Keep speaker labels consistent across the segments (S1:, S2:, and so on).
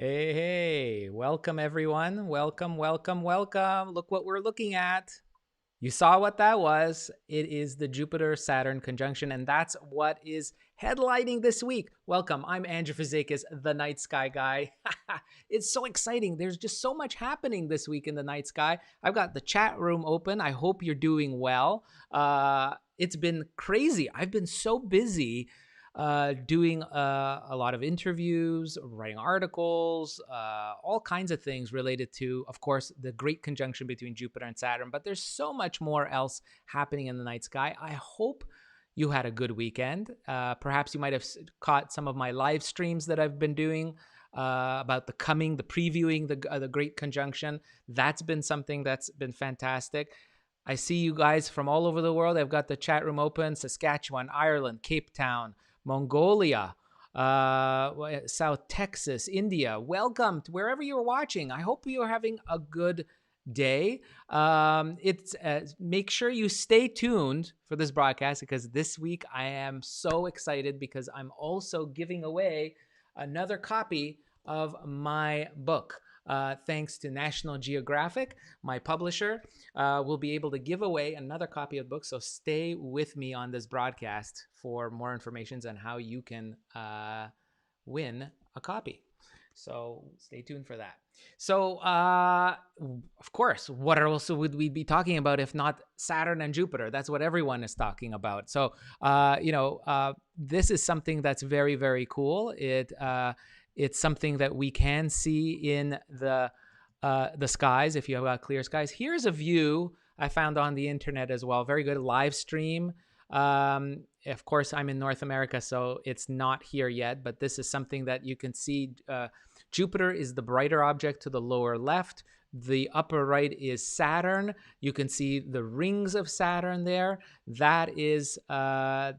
S1: Hey, hey, welcome everyone. Welcome, welcome, welcome. Look what we're looking at. You saw what that was. It is the Jupiter-Saturn conjunction, and that's what is headlining this week. Welcome. I'm Andrew Fazekas, the Night Sky Guy. It's so exciting. There's just so much happening this week in the night sky. I've got the chat room open. I hope you're doing well. It's been crazy. I've been so busy doing a lot of interviews, writing articles, all kinds of things related to, of course, the great conjunction between Jupiter and Saturn. But there's so much more else happening in the night sky. I hope you had a good weekend. Perhaps you might have caught some of my live streams that I've been doing about the previewing the great conjunction. That's been something that's been fantastic. I see you guys from all over the world. I've got the chat room open: Saskatchewan, Ireland, Cape Town, Mongolia, South Texas, India. Welcome to wherever you're watching. I hope you're having a good day. Make sure you stay tuned for this broadcast, because this week I am so excited because I'm also giving away another copy of my book. Thanks to National Geographic, my publisher, will be able to give away another copy of the book. So stay with me on this broadcast for more information on how you can win a copy. So stay tuned for that. So, of course, what else would we be talking about if not Saturn and Jupiter? That's what everyone is talking about. So, this is something that's very, very cool. It's something that we can see in the skies if you have got clear skies. Here's a view I found on the internet as well. Very good live stream. Of course, I'm in North America, so it's not here yet, but this is something that you can see. Jupiter is the brighter object to the lower left. The upper right is Saturn. You can see the rings of Saturn there. That is a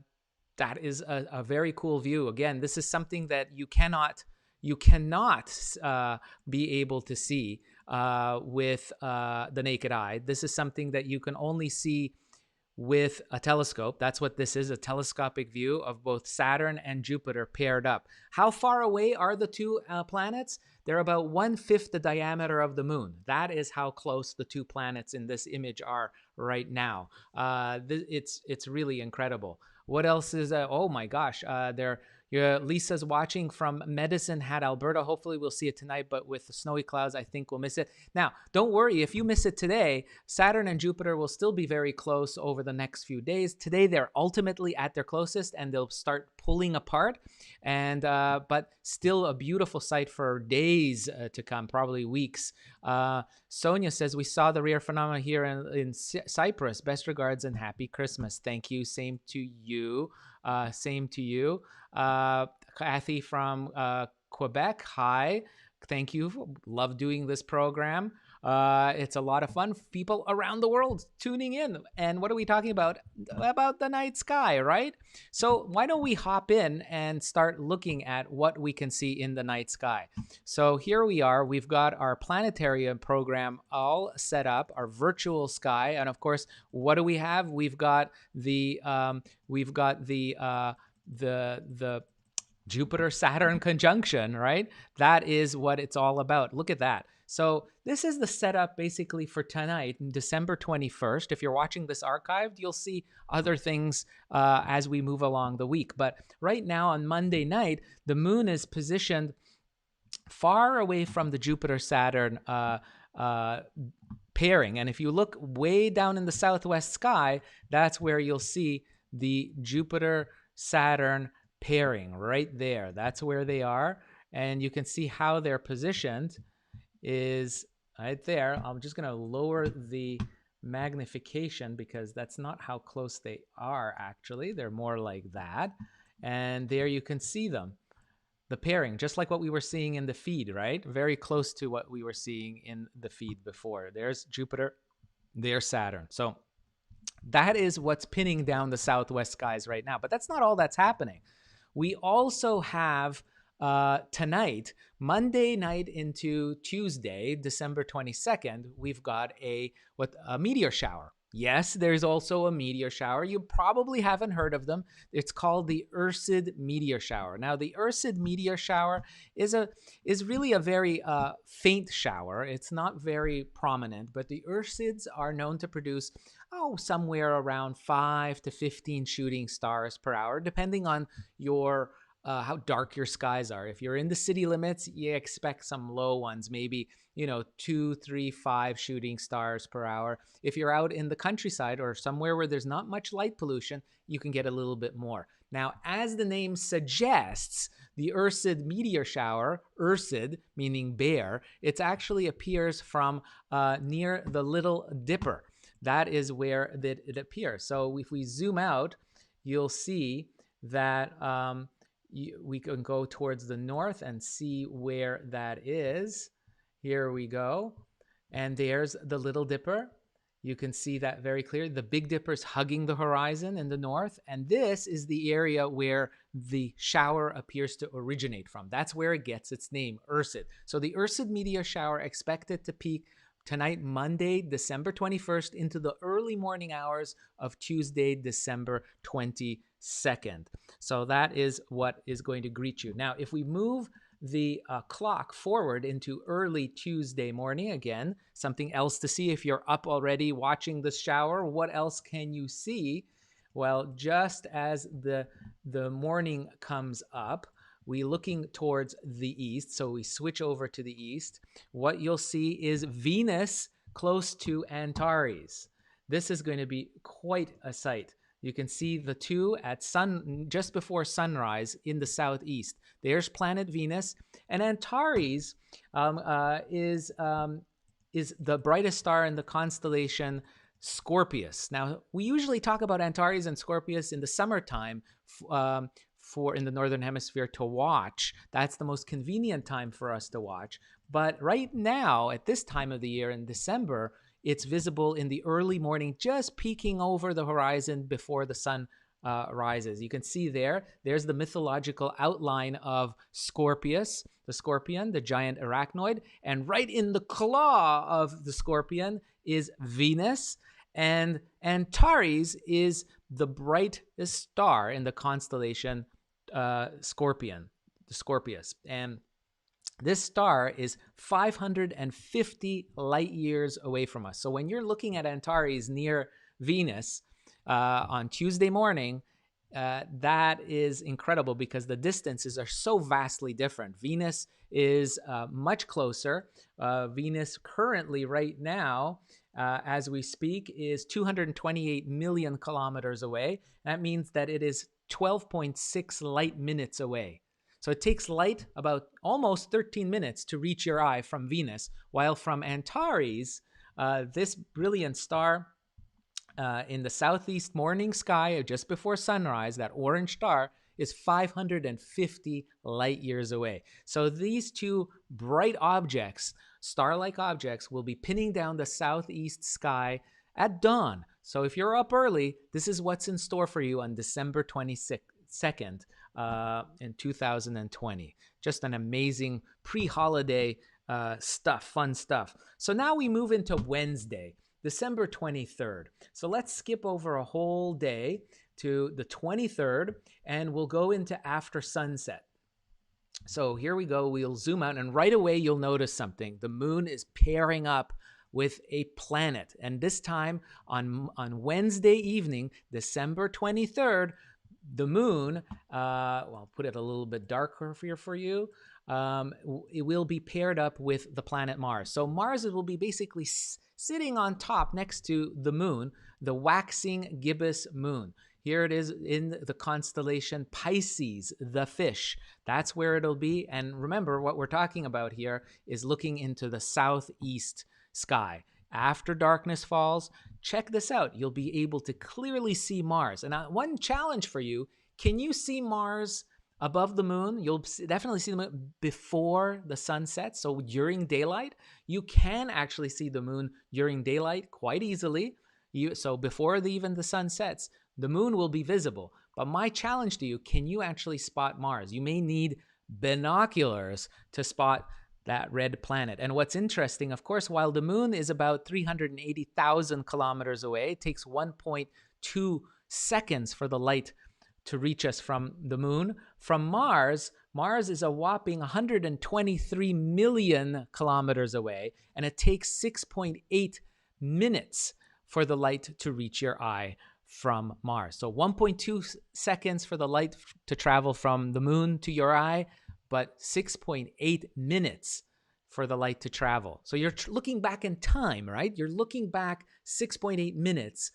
S1: very cool view. Again, this is something that you cannot be able to see with the naked eye. This is something that you can only see with a telescope. That's what this is, a telescopic view of both Saturn and Jupiter paired up. How far away are the two planets? They're about 1/5 the diameter of the moon. That is how close the two planets in this image are right now. It's really incredible. What else is oh my gosh, Lisa's watching from Medicine Hat, Alberta. Hopefully we'll see it tonight, but with the snowy clouds, I think we'll miss it. Now, don't worry. If you miss it today, Saturn and Jupiter will still be very close over the next few days. Today, they're ultimately at their closest, and they'll start pulling apart. And but still a beautiful sight for days to come, probably weeks. Sonia says, we saw the rare phenomena here in Cyprus. Best regards and happy Christmas. Thank you. Same to you. Same to you. Kathy from Quebec, hi. Thank you. Love doing this program. It's a lot of fun. People around the world tuning in. And what are we talking about? About the night sky, right? So why don't we hop in and start looking at what we can see in the night sky? So here we are. We've got our planetarium program all set up, our virtual sky. And of course, what do we have? We've got the Jupiter-Saturn conjunction, right? That is what it's all about. Look at that. So this is the setup basically for tonight, December 21st. If you're watching this archived, you'll see other things as we move along the week. But right now on Monday night, the moon is positioned far away from the Jupiter-Saturn pairing. And if you look way down in the southwest sky, that's where you'll see the Jupiter-Saturn pairing right there. That's where they are. And you can see how they're positioned is right there. I'm just going to lower the magnification because that's not how close they are actually. They're more like that. And there you can see them. The pairing, just like what we were seeing in the feed, right? Very close to what we were seeing in the feed before. There's Jupiter, there's Saturn. So that is what's pinning down the southwest skies right now. But that's not all that's happening. We also have tonight, Monday night into Tuesday, December 22nd, we've got a meteor shower. Yes, there's also a meteor shower. You probably haven't heard of them. It's called the Ursid meteor shower. Now, the Ursid meteor shower is really a very faint shower. It's not very prominent, but the Ursids are known to produce somewhere around 5 to 15 shooting stars per hour, depending on your how dark your skies are. If you're in the city limits, you expect some low ones, maybe 2, 3, 5 shooting stars per hour. If you're out in the countryside or somewhere where there's not much light pollution, you can get a little bit more. Now, as the name suggests, the Ursid meteor shower, Ursid meaning bear, it actually appears from near the Little Dipper. That is where it appears. So if we zoom out, you'll see that we can go towards the north and see where that is. Here we go. And there's the Little Dipper. You can see that very clearly. The Big Dipper's hugging the horizon in the north. And this is the area where the shower appears to originate from. That's where it gets its name, Ursid. So the Ursid meteor shower expected to peak tonight, Monday, December 21st, into the early morning hours of Tuesday, December 22nd. So that is what is going to greet you. Now, if we move the clock forward into early Tuesday morning, again, something else to see if you're up already watching the shower, what else can you see? Well, just as the morning comes up, we looking towards the east, so we switch over to the east. What you'll see is Venus close to Antares. This is going to be quite a sight. You can see the two at just before sunrise in the southeast. There's planet Venus, and Antares is the brightest star in the constellation Scorpius. Now, we usually talk about Antares and Scorpius in the summertime for in the northern hemisphere to watch. That's the most convenient time for us to watch. But right now, at this time of the year in December, it's visible in the early morning, just peeking over the horizon before the sun rises. You can see there's the mythological outline of Scorpius, the scorpion, the giant arachnoid. And right in the claw of the scorpion is Venus. And Antares is the brightest star in the constellation Scorpion, the Scorpius. And this star is 550 light years away from us. So when you're looking at Antares near Venus on Tuesday morning, that is incredible because the distances are so vastly different. Venus is much closer. Venus currently right now, as we speak, is 228 million kilometers away. That means that it is 12.6 light minutes away. So it takes light about almost 13 minutes to reach your eye from Venus, while from Antares, this brilliant star in the southeast morning sky just before sunrise, that orange star, is 550 light years away. So these two bright objects, star-like objects, will be pinning down the southeast sky at dawn. So if you're up early, this is what's in store for you on December 22nd in 2020. Just an amazing pre-holiday fun stuff. So now we move into Wednesday, December 23rd. So let's skip over a whole day to the 23rd, and we'll go into after sunset. So here we go. We'll zoom out, and right away you'll notice something. The moon is pairing up with a planet. And this time on Wednesday evening, December 23rd, the moon, I'll put it a little bit darker here for you, it will be paired up with the planet Mars. So Mars will be basically sitting on top next to the moon, the waxing gibbous moon. Here it is in the constellation Pisces, the fish. That's where it'll be. And remember, what we're talking about here is looking into the southeast sky. After darkness falls, check this out. You'll be able to clearly see Mars. And one challenge for you, can you see Mars above the moon? You'll definitely see the moon before the sun sets. So during daylight, you can actually see the moon during daylight quite easily. So before even the sun sets, the moon will be visible. But my challenge to you, can you actually spot Mars? You may need binoculars to spot that red planet. And what's interesting, of course, while the moon is about 380,000 kilometers away, it takes 1.2 seconds for the light to reach us from the moon. From Mars, Mars is a whopping 123 million kilometers away, and it takes 6.8 minutes for the light to reach your eye from Mars. So 1.2 seconds for the light to travel from the moon to your eye, but 6.8 minutes for the light to travel. So you're looking back in time, right? You're looking back 6.8 minutes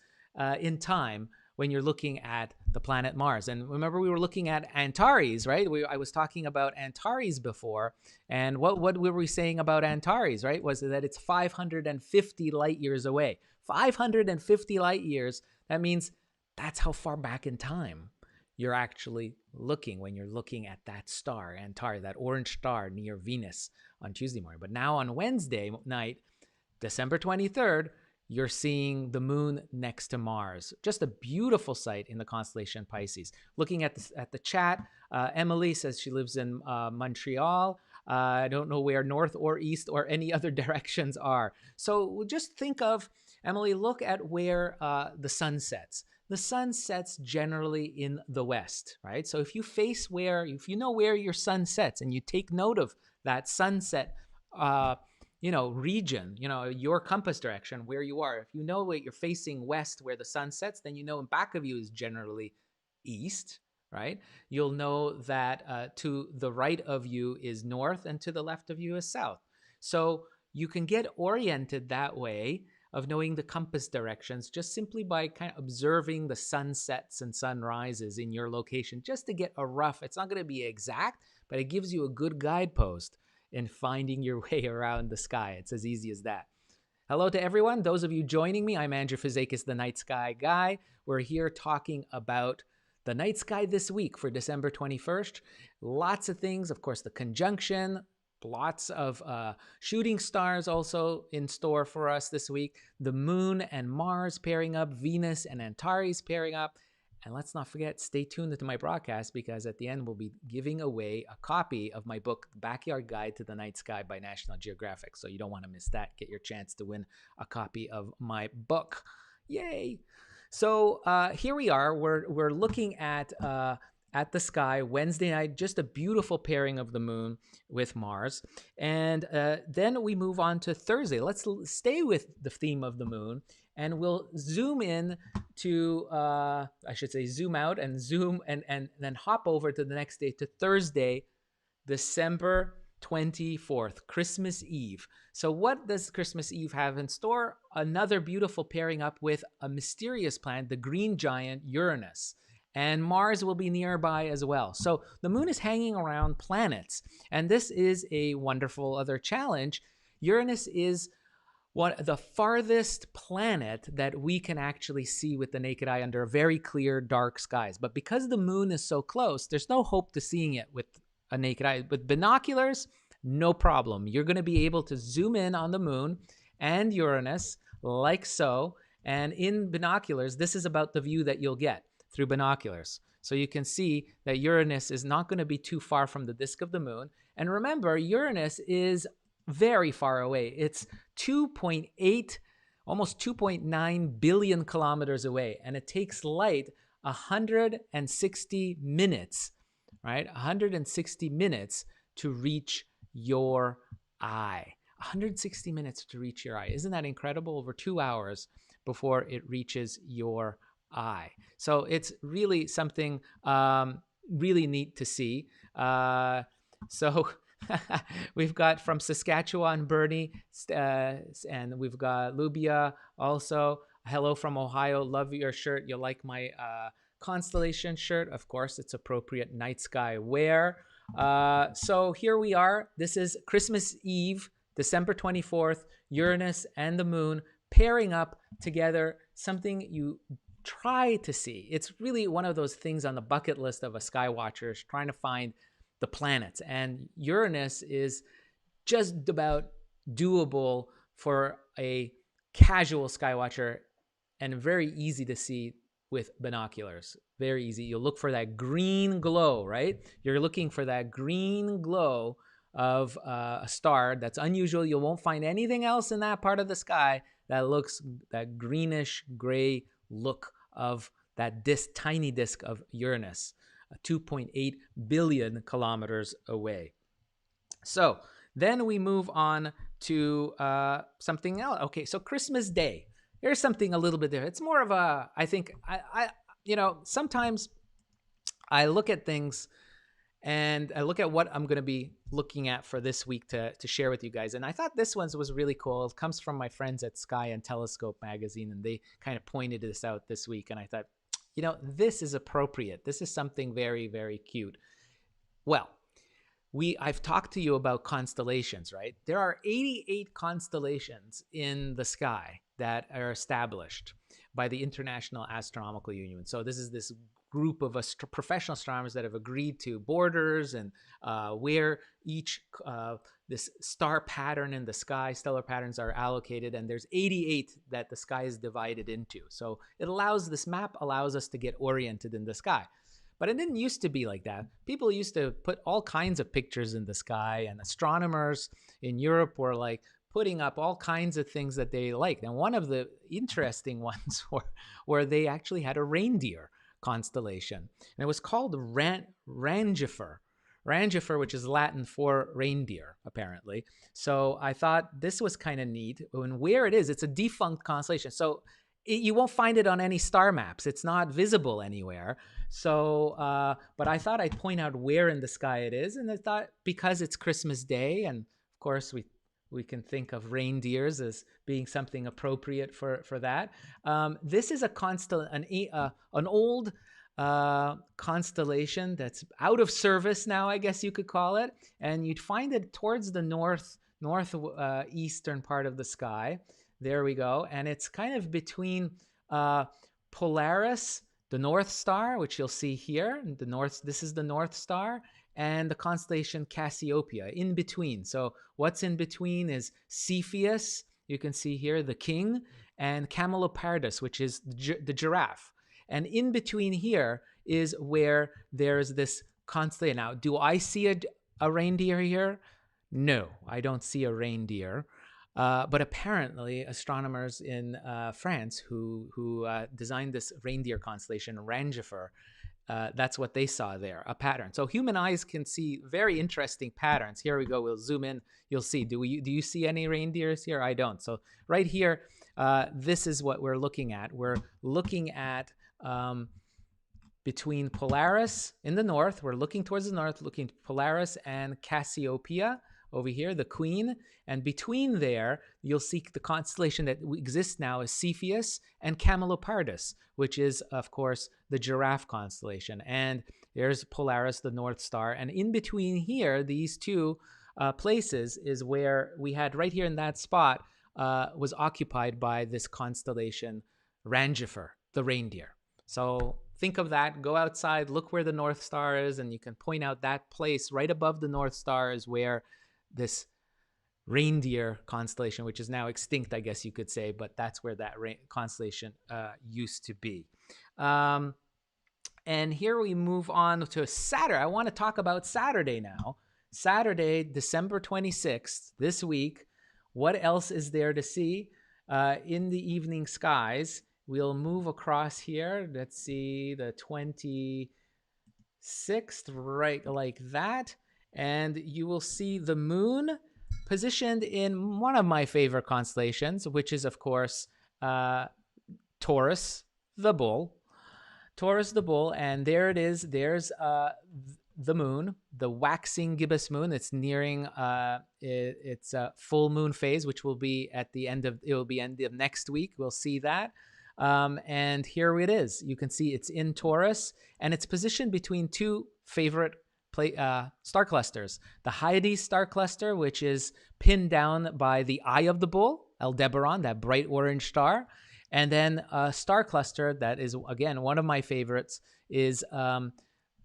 S1: in time when you're looking at the planet Mars. And remember, we were looking at Antares, right? I was talking about Antares before. And what were we saying about Antares, right? Was that it's 550 light years away. 550 light years. That means that's how far back in time you're actually looking when you're looking at that star, Antares, that orange star near Venus on Tuesday morning. But now on Wednesday night, December 23rd, you're seeing the moon next to Mars. Just a beautiful sight in the constellation Pisces. Looking at the chat, Emily says she lives in Montreal. I don't know where north or east or any other directions are. So just think of, Emily, look at where the sun sets. The sun sets generally in the west, right? So if you know where your sun sets and you take note of that sunset, region, your compass direction, where you are. If you know that you're facing west where the sun sets, then you know in back of you is generally east, right? You'll know that to the right of you is north and to the left of you is south. So you can get oriented that way of knowing the compass directions just simply by kind of observing the sunsets and sunrises in your location, just to get a rough, it's not going to be exact, but it gives you a good guidepost in finding your way around the sky. It's as easy as that. Hello to everyone. Those of you joining me, I'm Andrew Fazekas, the Night Sky Guy. We're here talking about the night sky this week for December 21st. Lots of things, of course, the conjunction, lots of shooting stars also in store for us this week. The moon and Mars pairing up, Venus and Antares pairing up. And let's not forget, stay tuned to my broadcast, because at the end we'll be giving away a copy of my book, Backyard Guide to the Night Sky by National Geographic. So you don't want to miss that. Get your chance to win a copy of my book. Yay! So here we are. We're looking at the sky Wednesday night. Just a beautiful pairing of the moon with Mars. And then we move on to Thursday. Let's stay with the theme of the moon. And we'll zoom in to, zoom out and zoom and then hop over to the next day, to Thursday, December 24th, Christmas Eve. So what does Christmas Eve have in store? Another beautiful pairing up with a mysterious planet, the green giant Uranus. And Mars will be nearby as well. So the moon is hanging around planets. And this is a wonderful other challenge. Uranus is the farthest planet that we can actually see with the naked eye under very clear, dark skies. But because the moon is so close, there's no hope to seeing it with a naked eye. With binoculars, no problem. You're going to be able to zoom in on the moon and Uranus like so. And in binoculars, this is about the view that you'll get through binoculars. So you can see that Uranus is not going to be too far from the disk of the moon. And remember, Uranus is very far away. It's 2.8, almost 2.9 billion kilometers away. And it takes light 160 minutes, right? 160 minutes to reach your eye. 160 minutes to reach your eye. Isn't that incredible? Over 2 hours before it reaches your eye. So it's really something really neat to see. So we've got from Saskatchewan, Bernie, and we've got Lubia also. Hello from Ohio. Love your shirt. You'll like my constellation shirt. Of course, it's appropriate night sky wear. So here we are. This is Christmas Eve, December 24th, Uranus and the moon pairing up together, something you try to see. It's really one of those things on the bucket list of a sky watcher, is trying to find the planets. And Uranus is just about doable for a casual sky watcher and very easy to see with binoculars. Very easy. You'll look for that green glow, right? You're looking for that green glow of a star that's unusual. You won't find anything else in that part of the sky that looks that greenish gray look of that tiny disk of Uranus, 2.8 billion kilometers away. So then we move on to something else. Okay, so Christmas Day. Here's something a little bit different. It's more of a, I think, sometimes I look at things and I look at what I'm going to be looking at for this week to share with you guys. And I thought this one was really cool. It comes from my friends at Sky and Telescope magazine, and they kind of pointed this out this week. And I thought, this is appropriate. This is something very, very cute. Well, I've talked to you about constellations, right? There are 88 constellations in the sky that are established by the International Astronomical Union. So this is this group of professional astronomers that have agreed to borders and where each this star pattern in the sky, stellar patterns, are allocated. And there's 88 that the sky is divided into. So this map allows us to get oriented in the sky. But it didn't used to be like that. People used to put all kinds of pictures in the sky, and astronomers in Europe were like putting up all kinds of things that they liked. And one of the interesting ones where they actually had a reindeer constellation, and it was called Rangifer, which is Latin for reindeer, apparently. So I thought this was kind of neat. And where it is, it's a defunct constellation. So you won't find it on any star maps. It's not visible anywhere. So, but I thought I'd point out where in the sky it is. And I thought because it's Christmas Day, and of course we can think of reindeers as being something appropriate for that. This is an old constellation that's out of service now, I guess you could call it. And you'd find it towards the northeastern part of the sky. There we go. And it's kind of between Polaris, the North Star, which you'll see here. This is the North Star, and the constellation Cassiopeia in between. So what's in between is Cepheus, you can see here, the king, and Camelopardus, which is the giraffe. And in between here is where there's this constellation. Now, do I see a reindeer here? No, I don't see a reindeer. But apparently, astronomers in France who designed this reindeer constellation, Rangifer, that's what they saw there, a pattern. So human eyes can see very interesting patterns. Here we go. We'll zoom in. You'll see. Do you see any reindeers here? I don't. So right here, this is what we're looking at. We're looking at between Polaris in the north. We're looking towards the north, looking at Polaris and Cassiopeia. Over here, the Queen, and between there, you'll see the constellation that exists now is Cepheus and Camelopardus, which is, of course, the giraffe constellation. And there's Polaris, the North Star. And in between here, these two places is where we had right here in that spot was occupied by this constellation Rangifer, the reindeer. So think of that. Go outside, look where the North Star is, and you can point out that place right above the North Star is where this reindeer constellation, which is now extinct, I guess you could say, but that's where that constellation used to be. And here we move on to Saturday. I want to talk about Saturday now. Saturday, December 26th, this week. What else is there to see in the evening skies? We'll move across here. Let's see, the 26th, right like that. And you will see the moon positioned in one of my favorite constellations, which is, of course, Taurus, the bull. Taurus, the bull, and there it is. There's the moon, the waxing gibbous moon. It's nearing its full moon phase, which will be at the end of next week. We'll see that. And here it is. You can see it's in Taurus, and it's positioned between two favorite star clusters. The Hyades star cluster, which is pinned down by the Eye of the Bull, Aldebaran, that bright orange star. And then a star cluster that is, again, one of my favorites is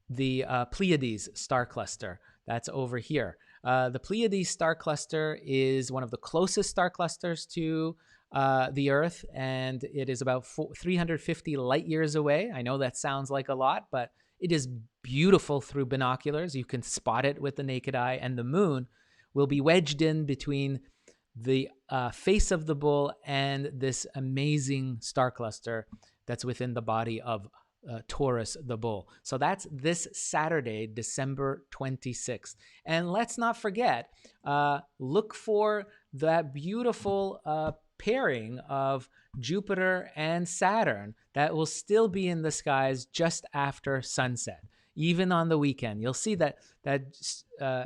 S1: the Pleiades star cluster. That's over here. The Pleiades star cluster is one of the closest star clusters to the Earth, and it is about 350 light years away. I know that sounds like a lot, but it is beautiful through binoculars. You can spot it with the naked eye, and the moon will be wedged in between the face of the bull and this amazing star cluster that's within the body of Taurus the bull. So that's this Saturday, December 26th. And let's not forget, look for that beautiful pairing of Jupiter and Saturn that will still be in the skies just after sunset. Even on the weekend, you'll see that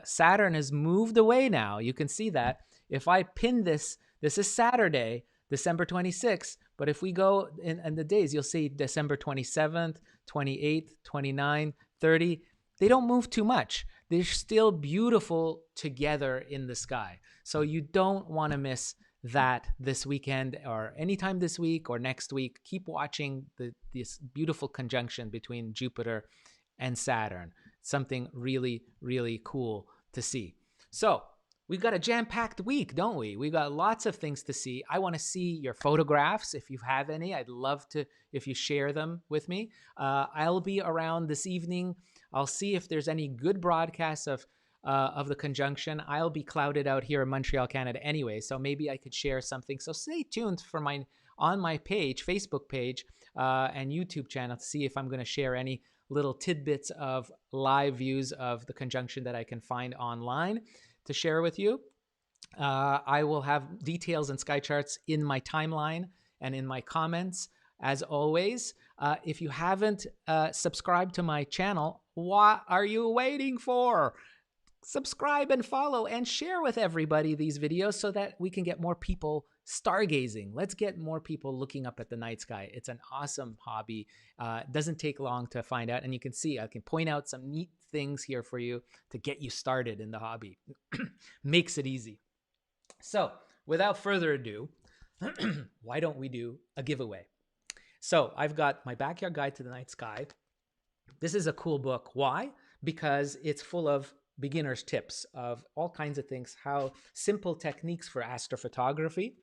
S1: Saturn has moved away now. You can see that. If I pin this is Saturday, December 26th, but if we go in the days, you'll see December 27th, 28th, 29th, 30th. They don't move too much. They're still beautiful together in the sky. So you don't want to miss that this weekend or anytime this week or next week. Keep watching this beautiful conjunction between Jupiter and Saturn. Something really, really cool to see. So we've got a jam-packed week, don't we? We've got lots of things to see. I want to see your photographs if you have any. I'd love to if you share them with me. I'll be around this evening. I'll see if there's any good broadcasts of the conjunction. I'll be clouded out here in Montreal, Canada anyway, so maybe I could share something. So stay tuned for on my page, Facebook page, and YouTube channel to see if I'm going to share any little tidbits of live views of the conjunction that I can find online to share with you. I will have details and sky charts in my timeline and in my comments. As always, if you haven't subscribed to my channel, what are you waiting for? Subscribe and follow and share with everybody these videos so that we can get more people stargazing. Let's get more people looking up at the night sky. It's an awesome hobby. It doesn't take long to find out. And you can see, I can point out some neat things here for you to get you started in the hobby. Makes it easy. So without further ado, why don't we do a giveaway? So I've got my Backyard Guide to the Night Sky. This is a cool book. Why? Because it's full of beginner's tips of all kinds of things, how simple techniques for astrophotography.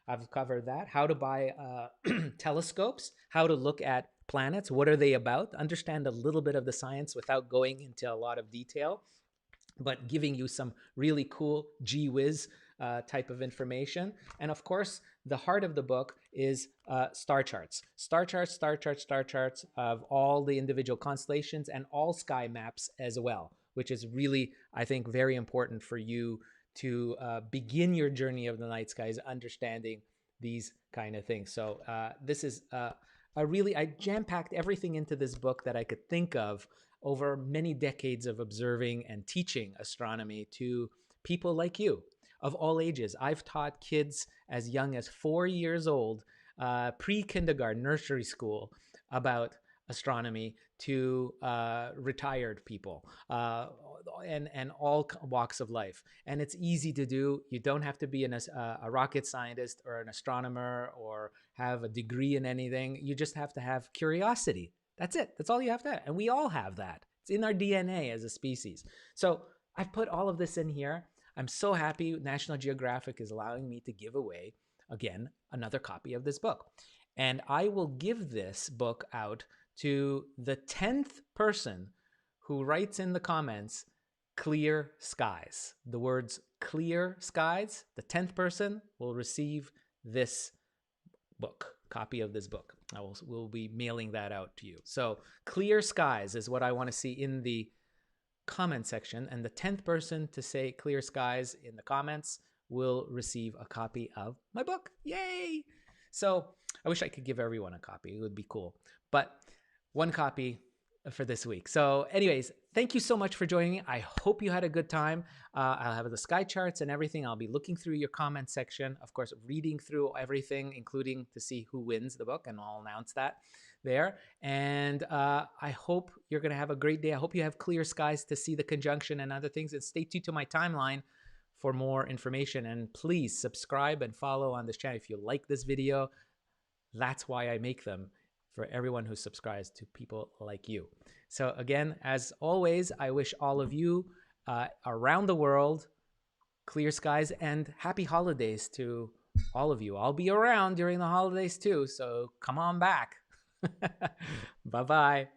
S1: I've covered that. How to buy telescopes, how to look at planets, what are they about, understand a little bit of the science without going into a lot of detail, but giving you some really cool gee whiz type of information. And of course, the heart of the book is star charts of all the individual constellations and all sky maps as well, which is really, I think, very important for you to begin your journey of the night skies, understanding these kind of things. So this is I jam-packed everything into this book that I could think of over many decades of observing and teaching astronomy to people like you of all ages. I've taught kids as young as 4 years old, pre-kindergarten, nursery school, about astronomy to retired people and all walks of life. And it's easy to do. You don't have to be a rocket scientist or an astronomer or have a degree in anything. You just have to have curiosity. That's it. That's all you have to have. And we all have that. It's in our DNA as a species. So I've put all of this in here. I'm so happy National Geographic is allowing me to give away, again, another copy of this book. And I will give this book out to the 10th person who writes in the comments, clear skies. The words clear skies, the 10th person will receive this book, copy of this book. We'll be mailing that out to you. So clear skies is what I want to see in the comment section. And the 10th person to say clear skies in the comments will receive a copy of my book. Yay! So I wish I could give everyone a copy. It would be cool. But one copy for this week. So anyways, thank you so much for joining me. I hope you had a good time. I'll have the sky charts and everything. I'll be looking through your comment section, of course, reading through everything, including to see who wins the book, and I'll announce that there. And I hope you're going to have a great day. I hope you have clear skies to see the conjunction and other things, and stay tuned to my timeline for more information. And please subscribe and follow on this channel if you like this video. That's why I make them, for everyone who subscribes, to people like you. So again, as always, I wish all of you around the world clear skies and happy holidays to all of you. I'll be around during the holidays too, so come on back. Bye-bye.